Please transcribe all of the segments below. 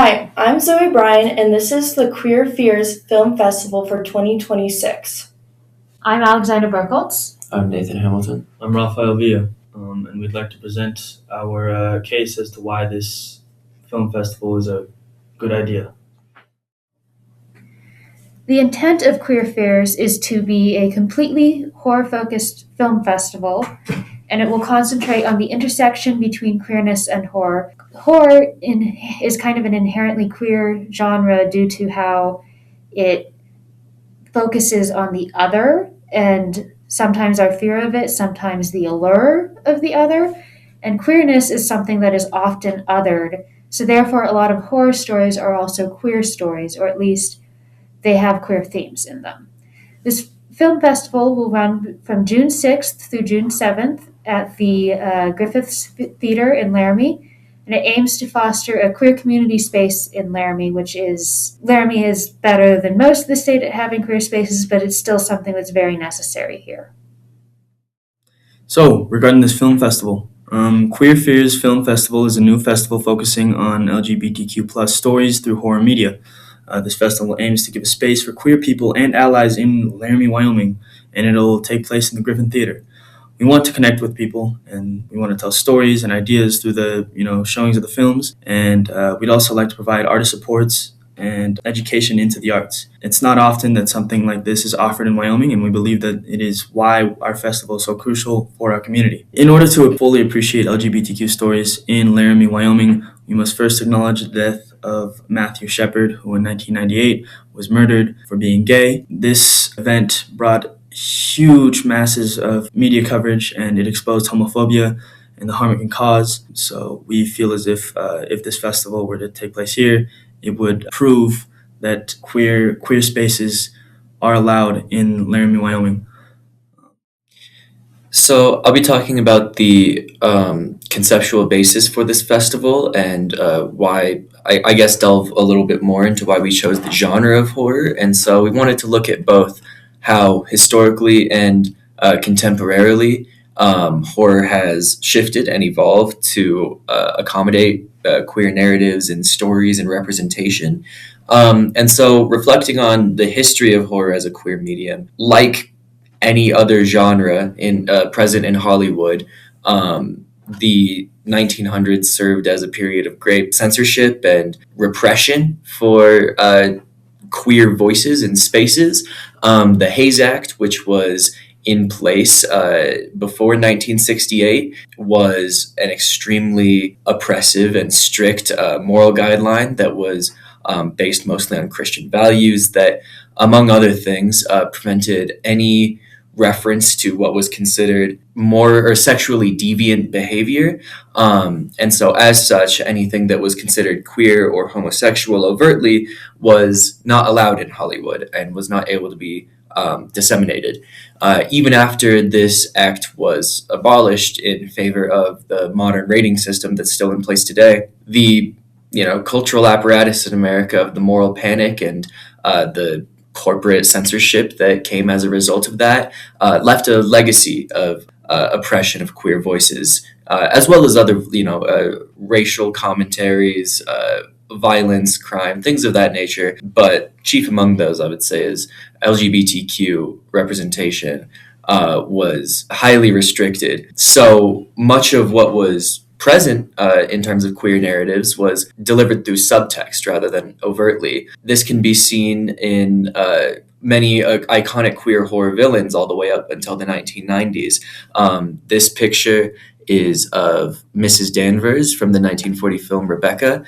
Hi, I'm Zoe Bryan, and this is the Queer Fears Film Festival for 2026. I'm Alexander Burkholz. I'm Nathan Hamilton. I'm Rafael Villa, and we'd like to present our case as to why this film festival is a good idea. The intent of Queer Fears is to be a completely horror-focused film festival, and it will concentrate on the intersection between queerness and horror. Horror is kind of an inherently queer genre due to how it focuses on the other and sometimes our fear of it, sometimes the allure of the other. And queerness is something that is often othered. So, therefore, a lot of horror stories are also queer stories, or at least they have queer themes in them. This film festival will run from June 6th through June 7th at the Griffiths Theater in Laramie, and it aims to foster a queer community space in Laramie, Laramie is better than most of the state at having queer spaces, but it's still something that's very necessary here. So, regarding this film festival, Queer Fears Film Festival is a new festival focusing on LGBTQ plus stories through horror media. This festival aims to give a space for queer people and allies in Laramie, Wyoming, and it'll take place in the Griffin Theater. We want to connect with people, and we want to tell stories and ideas through the showings of the films, and we'd also like to provide artist supports and education into the arts. It's not often that something like this is offered in Wyoming, and we believe that it is why our festival is so crucial for our community. In order to fully appreciate LGBTQ stories in Laramie, Wyoming, we must first acknowledge the death of Matthew Shepard, who in 1998 was murdered for being gay. This event brought huge masses of media coverage, and it exposed homophobia and the harm it can cause. So we feel as if this festival were to take place here, it would prove that queer spaces are allowed in Laramie, Wyoming. So I'll be talking about the conceptual basis for this festival and why I guess delve a little bit more into why we chose the genre of horror. And so we wanted to look at both how historically and contemporarily horror has shifted and evolved to accommodate queer narratives and stories and representation. And so reflecting on the history of horror as a queer medium, like any other genre present in Hollywood, the 1900s served as a period of great censorship and repression for queer voices and spaces. The Hayes Act, which was in place before 1968, was an extremely oppressive and strict moral guideline that was based mostly on Christian values that, among other things, prevented any reference to what was considered more or sexually deviant behavior. And so as such, anything that was considered queer or homosexual overtly was not allowed in Hollywood and was not able to be disseminated. Even after this act was abolished in favor of the modern rating system that's still in place today, the cultural apparatus in America of the moral panic and the corporate censorship that came as a result of that left a legacy of oppression of queer voices, as well as other racial commentaries, violence, crime, things of that nature. But chief among those, I would say, is LGBTQ representation was highly restricted. So much of what was present in terms of queer narratives was delivered through subtext rather than overtly. This can be seen in many iconic queer horror villains all the way up until the 1990s. This picture is of Mrs. Danvers from the 1940 film Rebecca,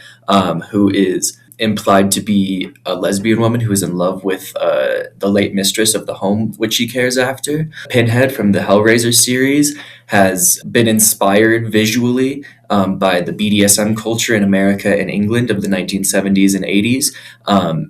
who is implied to be a lesbian woman who is in love with the late mistress of the home which she cares after. Pinhead from the Hellraiser series has been inspired visually by the BDSM culture in America and England of the 1970s and 80s,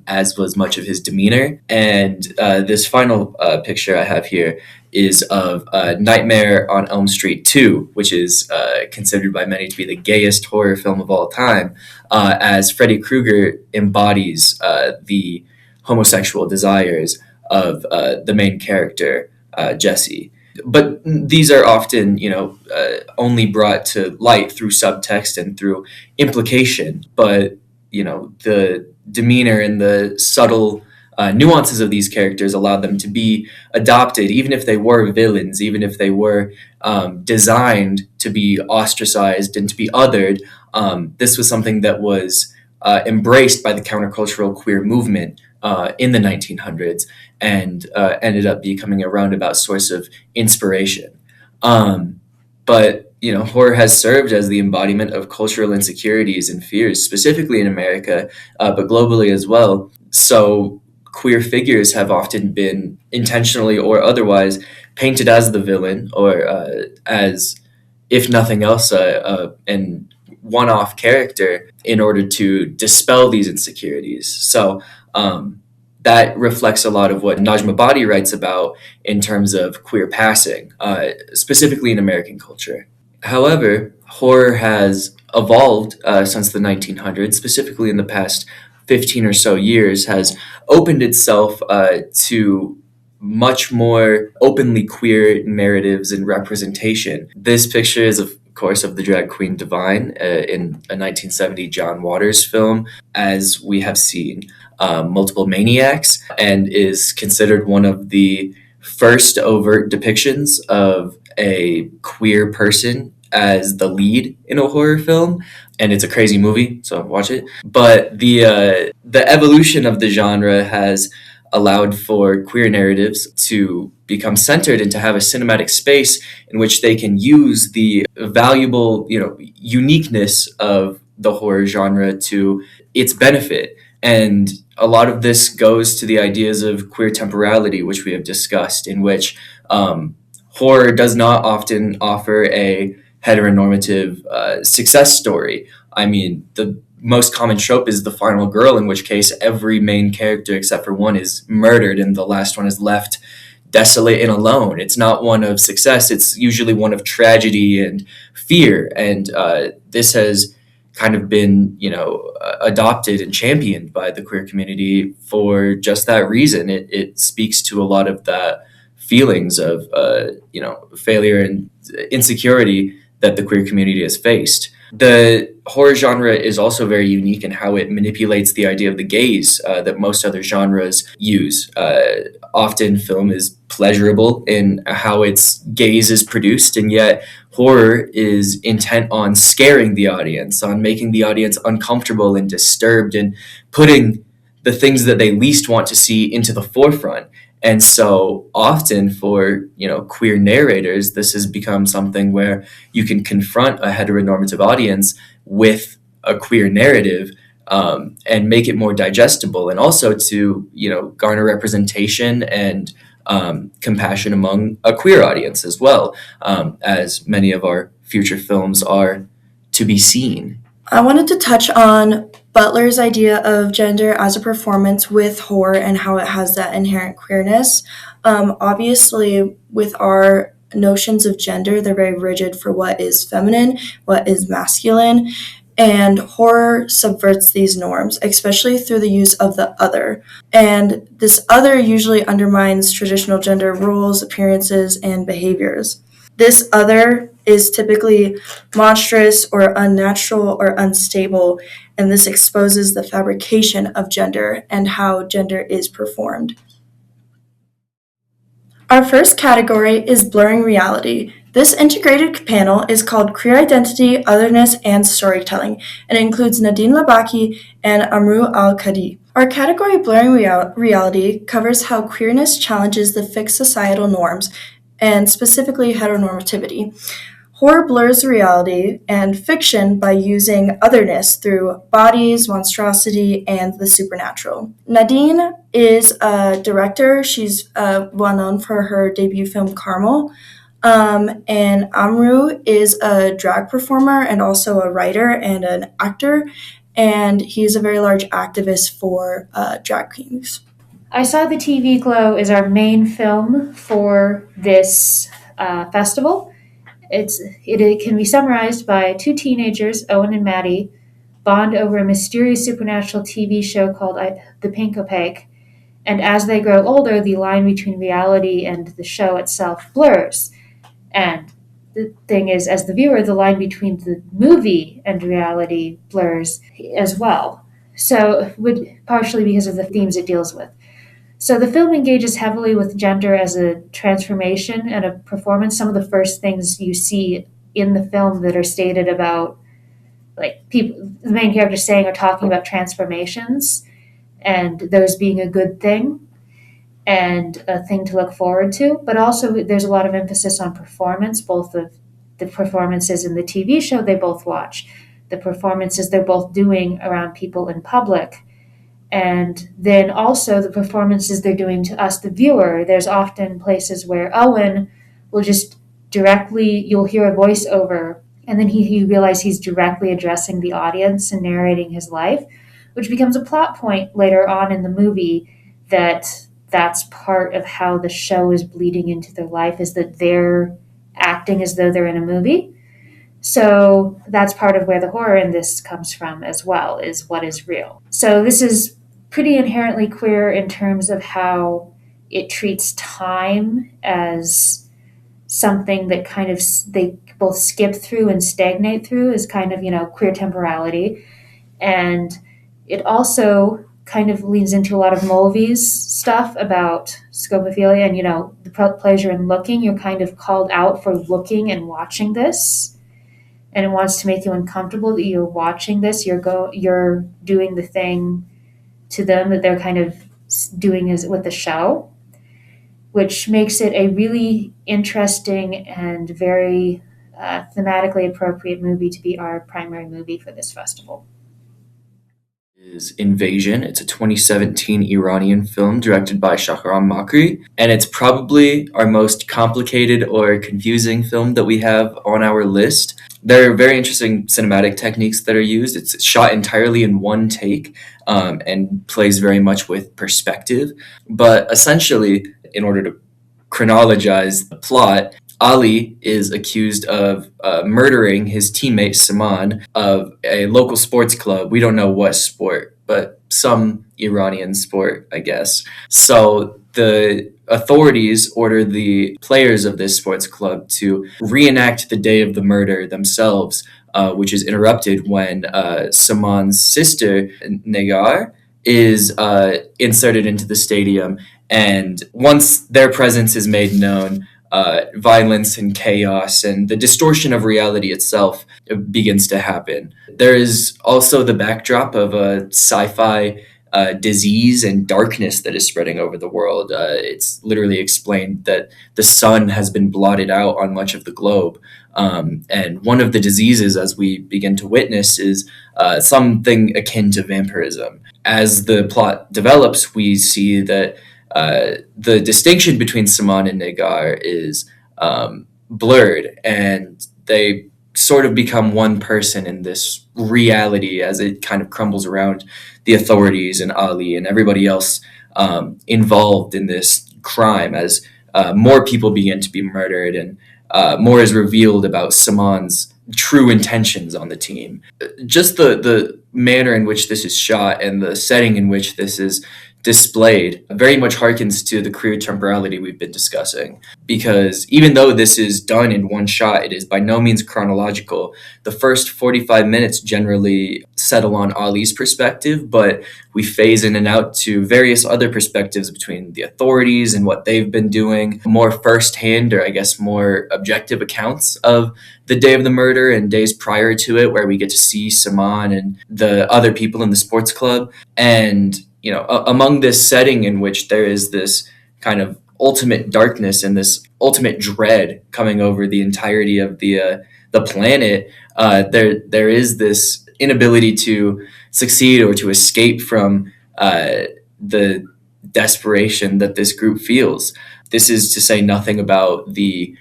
as was much of his demeanor. And this final picture I have here is of Nightmare on Elm Street 2, which is considered by many to be the gayest horror film of all time, as Freddy Krueger embodies the homosexual desires of the main character, Jesse. But these are often, only brought to light through subtext and through implication. But, the demeanor and the subtle nuances of these characters allowed them to be adopted, even if they were villains, even if they were designed to be ostracized and to be othered. This was something that was embraced by the countercultural queer movement in the 1900s and ended up becoming a roundabout source of inspiration. But horror has served as the embodiment of cultural insecurities and fears, specifically in America, but globally as well. So queer figures have often been intentionally or otherwise painted as the villain or as, if nothing else, an one-off character in order to dispel these insecurities. So that reflects a lot of what Najma Badi writes about in terms of queer passing, specifically in American culture. However, horror has evolved since the 1900s, specifically in the past 15 or so years, has opened itself to much more openly queer narratives and representation. This picture is, of course, of the drag queen Divine in a 1970 John Waters film, as we have seen multiple maniacs, and is considered one of the first overt depictions of a queer person as the lead in a horror film. And it's a crazy movie, so watch it. But the evolution of the genre has allowed for queer narratives to become centered and to have a cinematic space in which they can use the valuable, uniqueness of the horror genre to its benefit. And a lot of this goes to the ideas of queer temporality, which we have discussed, in which horror does not often offer a heteronormative success story. I mean, the most common trope is the final girl, in which case every main character except for one is murdered and the last one is left desolate and alone. It's not one of success. It's usually one of tragedy and fear. And this has kind of been, adopted and championed by the queer community for just that reason. It speaks to a lot of the feelings of, failure and insecurity that the queer community has faced. The horror genre is also very unique in how it manipulates the idea of the gaze that most other genres use. Often film is pleasurable in how its gaze is produced, and yet horror is intent on scaring the audience, on making the audience uncomfortable and disturbed, and putting the things that they least want to see into the forefront. And so often for, queer narrators, this has become something where you can confront a heteronormative audience with a queer narrative and make it more digestible, and also to, garner representation and compassion among a queer audience as well, as many of our future films are to be seen. I wanted to touch on Butler's idea of gender as a performance with horror and how it has that inherent queerness. Obviously, with our notions of gender, they're very rigid for what is feminine, what is masculine, and horror subverts these norms, especially through the use of the other. And this other usually undermines traditional gender roles, appearances, and behaviors. This other is typically monstrous or unnatural or unstable, and this exposes the fabrication of gender and how gender is performed. Our first category is blurring reality. This integrated panel is called Queer Identity, Otherness, and Storytelling, and includes Nadine Labaki and Amrou Al-Kadi. Our category Blurring Reality covers how queerness challenges the fixed societal norms, and specifically heteronormativity. Horror blurs reality and fiction by using otherness through bodies, monstrosity, and the supernatural. Nadine is a director. She's well known for her debut film Carmel. And Amrou is a drag performer and also a writer and an actor. And he's a very large activist for drag queens. I Saw the TV Glow is our main film for this festival. It can be summarized by two teenagers, Owen and Maddie, bond over a mysterious supernatural TV show called The Pink Opaque, and as they grow older, the line between reality and the show itself blurs. And the thing is, as the viewer, the line between the movie and reality blurs as well. So, partially because of the themes it deals with. So the film engages heavily with gender as a transformation and a performance. Some of the first things you see in the film that are stated about, like, people, the main characters saying or talking about transformations and those being a good thing and a thing to look forward to. But also, there's a lot of emphasis on performance, both of the performances in the TV show they both watch, the performances they're both doing around people in public, and then also the performances they're doing to us, the viewer. There's often places where Owen will just directly, you'll hear a voiceover, and then you realize he's directly addressing the audience and narrating his life, which becomes a plot point later on in the movie, that's part of how the show is bleeding into their life, is that they're acting as though they're in a movie. So that's part of where the horror in this comes from as well, is what is real. So this is pretty inherently queer in terms of how it treats time as something that kind of they both skip through and stagnate through, is kind of, queer temporality. And it also kind of leans into a lot of Mulvey's stuff about scopophilia and, the pleasure in looking. You're kind of called out for looking and watching this, and it wants to make you uncomfortable that you're watching this. You're doing the thing to them that they're kind of doing is with the show, which makes it a really interesting and very thematically appropriate movie to be our primary movie for this festival. Is Invasion. It's a 2017 Iranian film directed by Shahram Makri, and it's probably our most complicated or confusing film that we have on our list. There are very interesting cinematic techniques that are used. It's shot entirely in one take, and plays very much with perspective. But essentially, in order to chronologize the plot, Ali is accused of murdering his teammate Saman of a local sports club. We don't know what sport, but some Iranian sport, I guess. So the authorities order the players of this sports club to reenact the day of the murder themselves, which is interrupted when Saman's sister, Negar, is inserted into the stadium. And once their presence is made known, violence and chaos and the distortion of reality itself begins to happen. There is also the backdrop of a sci-fi disease and darkness that is spreading over the world. It's literally explained that the sun has been blotted out on much of the globe. And one of the diseases, as we begin to witness, is something akin to vampirism. As the plot develops, we see that the distinction between Saman and Negar is blurred, and they sort of become one person in this reality as it kind of crumbles around the authorities and Ali and everybody else involved in this crime, as more people begin to be murdered and more is revealed about Saman's true intentions on the team. Just the manner in which this is shot and the setting in which this is displayed very much harkens to the queer temporality we've been discussing. Because even though this is done in one shot, it is by no means chronological. The first 45 minutes generally settle on Ali's perspective, but we phase in and out to various other perspectives between the authorities and what they've been doing, more firsthand, or I guess more objective accounts of the day of the murder and days prior to it, where we get to see Saman and the other people in the sports club. And among this setting in which there is this kind of ultimate darkness and this ultimate dread coming over the entirety of the planet, there is this inability to succeed or to escape from the desperation that this group feels. This is to say nothing about the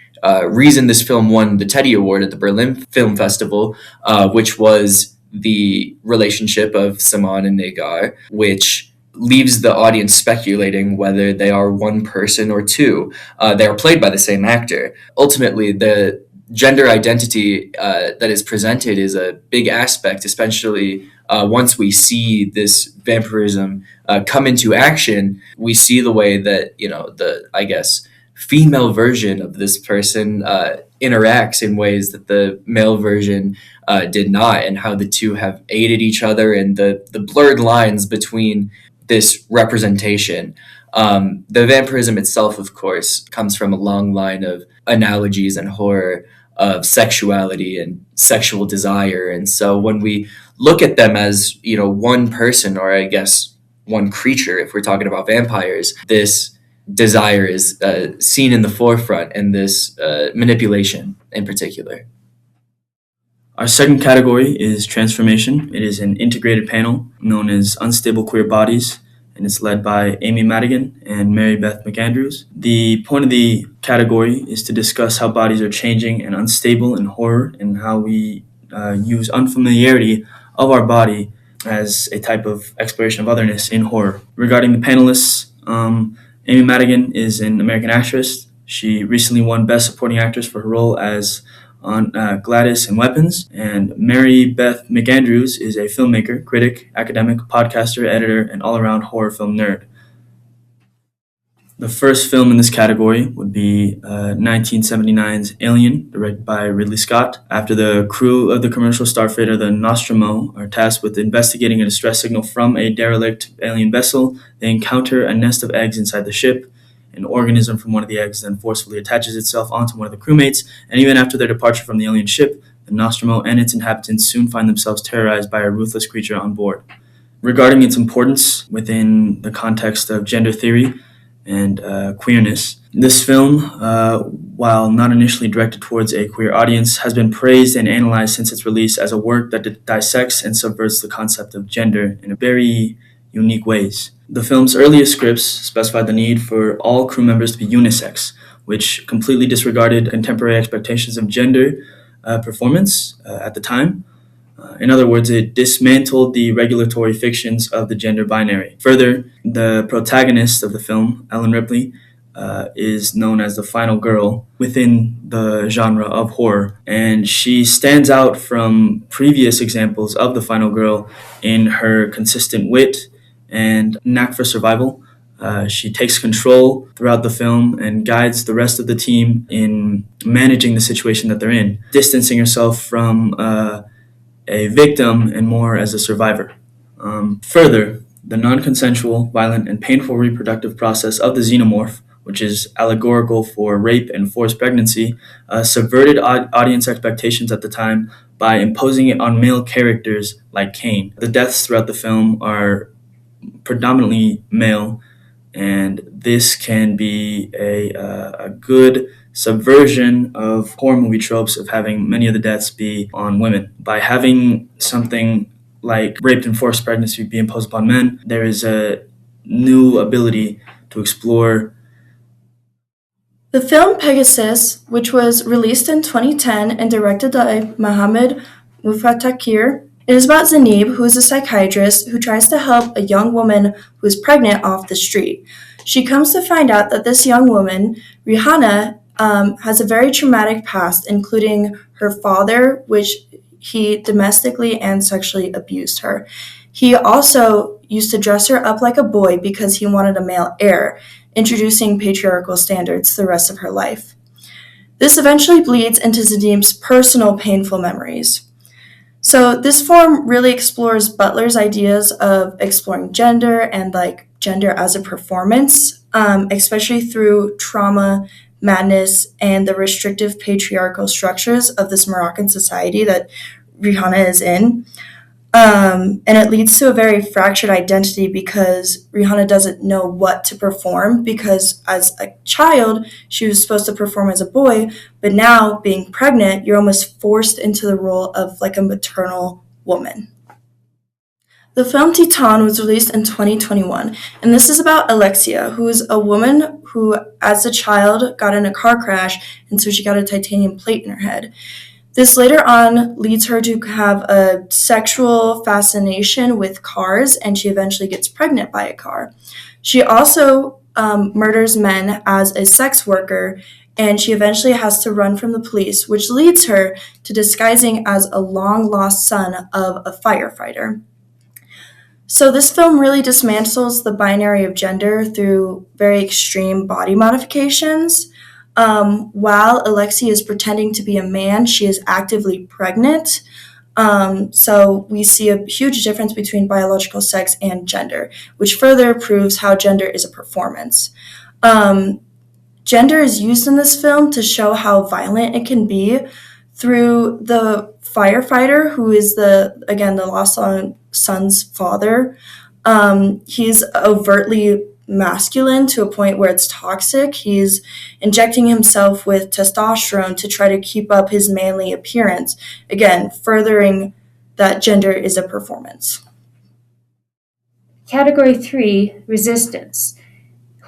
reason this film won the Teddy Award at the Berlin Film Festival, which was the relationship of Saman and Negar, which leaves the audience speculating whether they are one person or two. They are played by the same actor. Ultimately, the gender identity that is presented is a big aspect, especially once we see this vampirism come into action. We see the way that, the, I guess, female version of this person interacts in ways that the male version did not, and how the two have aided each other, and the blurred lines between this representation. The vampirism itself, of course, comes from a long line of analogies and horror of sexuality and sexual desire. And so when we look at them as, one person, or I guess one creature, if we're talking about vampires, this desire is seen in the forefront, and this manipulation in particular. Our second category is transformation. It is an integrated panel known as Unstable Queer Bodies, and it's led by Amy Madigan and Mary Beth McAndrews. The point of the category is to discuss how bodies are changing and unstable in horror, and how we use unfamiliarity of our body as a type of exploration of otherness in horror. Regarding the panelists, Amy Madigan is an American actress. She recently won Best Supporting Actress for her role as on Gladys in Weapons. And Mary Beth McAndrews is a filmmaker, critic, academic, podcaster, editor, and all-around horror film nerd. The first film in this category would be 1979's Alien, directed by Ridley Scott. After the crew of the commercial starfighter, the Nostromo, are tasked with investigating a distress signal from a derelict alien vessel, they encounter a nest of eggs inside the ship. An organism from one of the eggs then forcefully attaches itself onto one of the crewmates, and even after their departure from the alien ship, the Nostromo and its inhabitants soon find themselves terrorized by a ruthless creature on board. Regarding its importance within the context of gender theory and queerness, this film, while not initially directed towards a queer audience, has been praised and analyzed since its release as a work that dissects and subverts the concept of gender in very unique ways. The film's earliest scripts specified the need for all crew members to be unisex, which completely disregarded contemporary expectations of gender performance at the time. In other words, it dismantled the regulatory fictions of the gender binary. Further, the protagonist of the film, Ellen Ripley, is known as the final girl within the genre of horror, and she stands out from previous examples of the final girl in her consistent wit and knack for survival. She takes control throughout the film and guides the rest of the team in managing the situation that they're in, distancing herself from a victim and more as a survivor. Further, the non-consensual, violent, and painful reproductive process of the xenomorph, which is allegorical for rape and forced pregnancy, subverted audience expectations at the time by imposing it on male characters like Cain. The deaths throughout the film are predominantly male, and this can be a good subversion of horror movie tropes of having many of the deaths be on women. By having something like raped and forced pregnancy be imposed upon men, there is a new ability to explore. The film Pegasus, which was released in 2010 and directed by Mohamed Mufatakir, it is about Zanib, who is a psychiatrist who tries to help a young woman who is pregnant off the street. She comes to find out that this young woman, Rihanna, has a very traumatic past, including her father, which he domestically and sexually abused her. He also used to dress her up like a boy because he wanted a male heir, introducing patriarchal standards the rest of her life. This eventually bleeds into Zanib's personal painful memories. So this form really explores Butler's ideas of exploring gender and gender as a performance, especially through trauma, madness, and the restrictive patriarchal structures of this Moroccan society that Rihanna is in. And it leads to a very fractured identity because Rihanna doesn't know what to perform, because as a child, she was supposed to perform as a boy, but now being pregnant, you're almost forced into the role of a maternal woman. The film Titan was released in 2021, and this is about Alexia, who is a woman who, as a child, got in a car crash, and so she got a titanium plate in her head. This later on leads her to have a sexual fascination with cars, and she eventually gets pregnant by a car. She also murders men as a sex worker, and she eventually has to run from the police, which leads her to disguising as a long-lost son of a firefighter. So this film really dismantles the binary of gender through very extreme body modifications. While Alexi is pretending to be a man, she is actively pregnant. So we see a huge difference between biological sex and gender, which further proves how gender is a performance. Um, Gender is used in this film to show how violent it can be through the firefighter, who is the lost son's father. He's overtly masculine to a point where it's toxic. He's injecting himself with testosterone to try to keep up his manly appearance, again, furthering that gender is a performance. Category 3, resistance.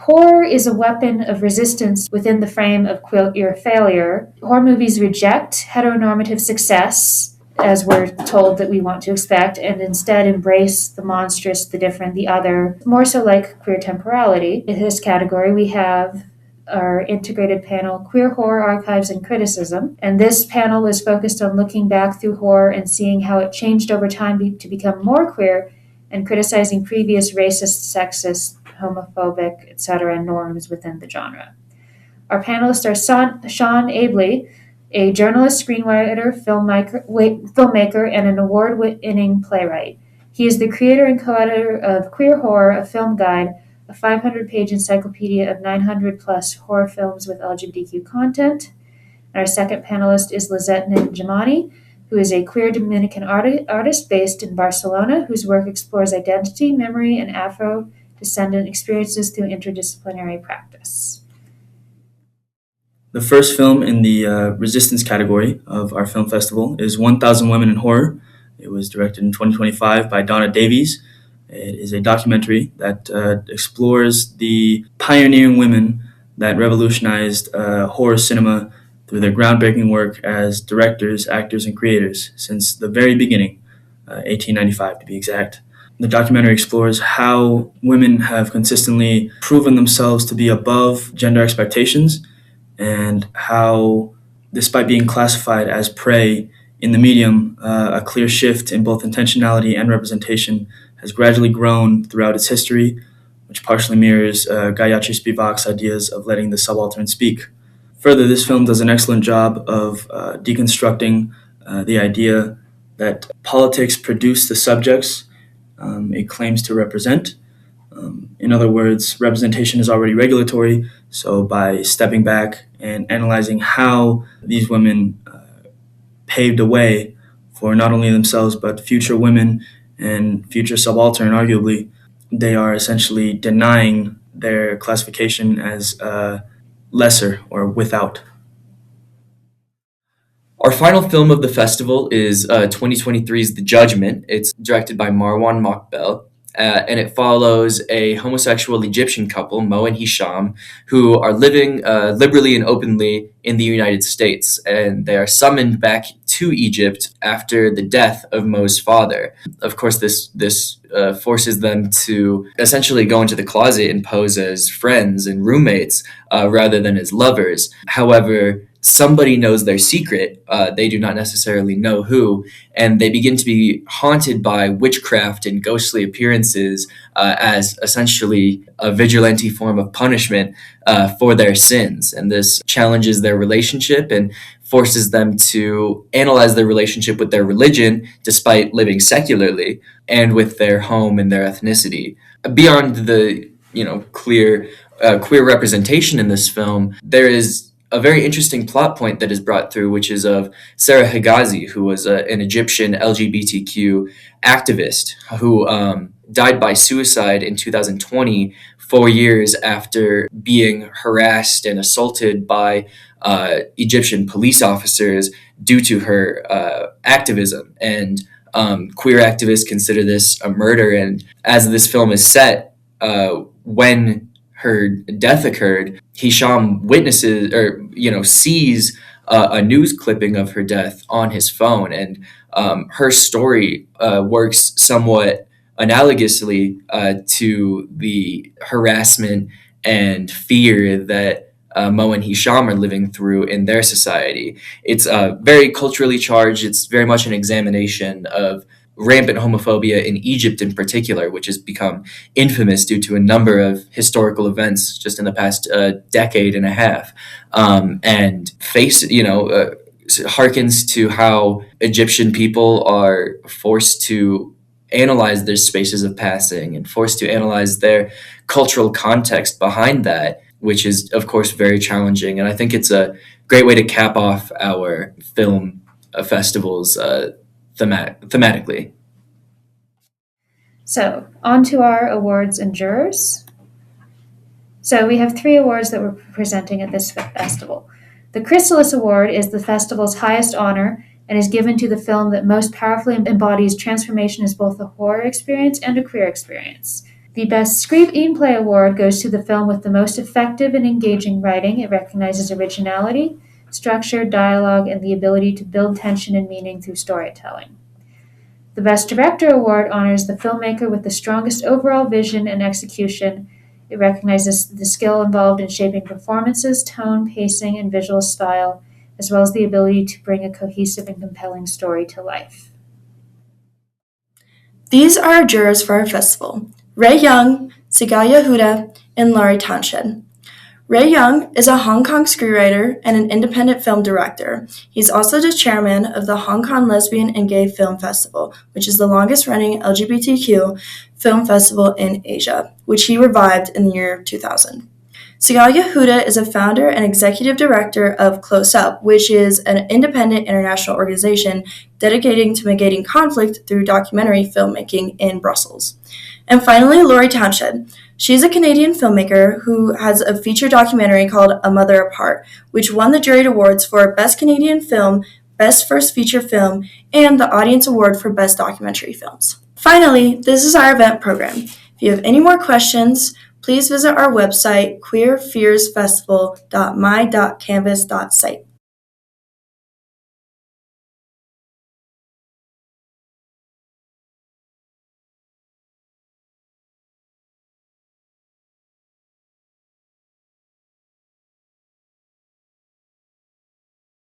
Horror is a weapon of resistance within the frame of queer failure. Horror movies reject heteronormative success, as we're told that we want to expect, and instead embrace the monstrous, the different, the other, more so like queer temporality. In this category, we have our integrated panel, Queer Horror Archives and Criticism. And this panel is focused on looking back through horror and seeing how it changed over time to become more queer and criticizing previous racist, sexist, homophobic, etc. norms within the genre. Our panelists are Sean Abley, a journalist, screenwriter, filmmaker, and an award-winning playwright. He is the creator and co-editor of Queer Horror, a film guide, a 500-page encyclopedia of 900-plus horror films with LGBTQ content. And our second panelist is Lizette Njamani, who is a queer Dominican artist based in Barcelona, whose work explores identity, memory, and Afro-descendant experiences through interdisciplinary practice. The first film in the resistance category of our film festival is 1,000 Women in Horror. It was directed in 2025 by Donna Davies. It is a documentary that explores the pioneering women that revolutionized horror cinema through their groundbreaking work as directors, actors, and creators since the very beginning, 1895 to be exact. The documentary explores how women have consistently proven themselves to be above gender expectations and how, despite being classified as prey in the medium, a clear shift in both intentionality and representation has gradually grown throughout its history, which partially mirrors Gayatri Spivak's ideas of letting the subaltern speak. Further, this film does an excellent job of deconstructing the idea that politics produce the subjects it claims to represent. In other words, representation is already regulatory, so by stepping back and analyzing how these women paved a way for not only themselves but future women and future subaltern, arguably, they are essentially denying their classification as lesser or without. Our final film of the festival is 2023's The Judgment. It's directed by Marwan Mokbel, and it follows a homosexual Egyptian couple, Mo and Hisham, who are living liberally and openly in the United States, and they are summoned back to Egypt after the death of Mo's father. Of course, this forces them to essentially go into the closet and pose as friends and roommates rather than as lovers. However, somebody knows their secret. They do not necessarily know who, and they begin to be haunted by witchcraft and ghostly appearances as essentially a vigilante form of punishment for their sins. And this challenges their relationship and forces them to analyze their relationship with their religion despite living secularly, and with their home and their ethnicity. Beyond the queer representation in this film, there is a very interesting plot point that is brought through, which is of Sarah Higazi, who was an Egyptian LGBTQ activist who died by suicide in 2020, 4 years after being harassed and assaulted by Egyptian police officers due to her activism. And queer activists consider this a murder. And as this film is set, when her death occurred, Hisham witnesses sees a news clipping of her death on his phone, and her story works somewhat analogously to the harassment and fear that Mo and Hisham are living through in their society. It's very culturally charged. It's very much an examination of rampant homophobia in Egypt in particular, which has become infamous due to a number of historical events just in the past decade and a half, and harkens to how Egyptian people are forced to analyze their spaces of passing and forced to analyze their cultural context behind that, which is, of course, very challenging. And I think it's a great way to cap off our film festivals thematically. So, on to our awards and jurors. So, we have 3 awards that we're presenting at this festival. The Chrysalis Award is the festival's highest honor and is given to the film that most powerfully embodies transformation as both a horror experience and a queer experience. The Best Screenplay Award goes to the film with the most effective and engaging writing. It recognizes originality, structure, dialogue, and the ability to build tension and meaning through storytelling. The Best Director Award honors the filmmaker with the strongest overall vision and execution. It recognizes the skill involved in shaping performances, tone, pacing, and visual style, as well as the ability to bring a cohesive and compelling story to life. These are our jurors for our festival: Ray Young, Sigal Yehuda, and Laurie Townshend. Ray Young is a Hong Kong screenwriter and an independent film director. He's also the chairman of the Hong Kong Lesbian and Gay Film Festival, which is the longest-running LGBTQ film festival in Asia, which he revived in the year 2000. Sigal Yehuda is a founder and executive director of Close Up, which is an independent international organization dedicating to mitigating conflict through documentary filmmaking in Brussels. And finally, Laurie Townshend. She's a Canadian filmmaker who has a feature documentary called A Mother Apart, which won the Jury Awards for Best Canadian Film, Best First Feature Film, and the Audience Award for Best Documentary Films. Finally, this is our event program. If you have any more questions, please visit our website, queerfearsfestival.my.canvas.site.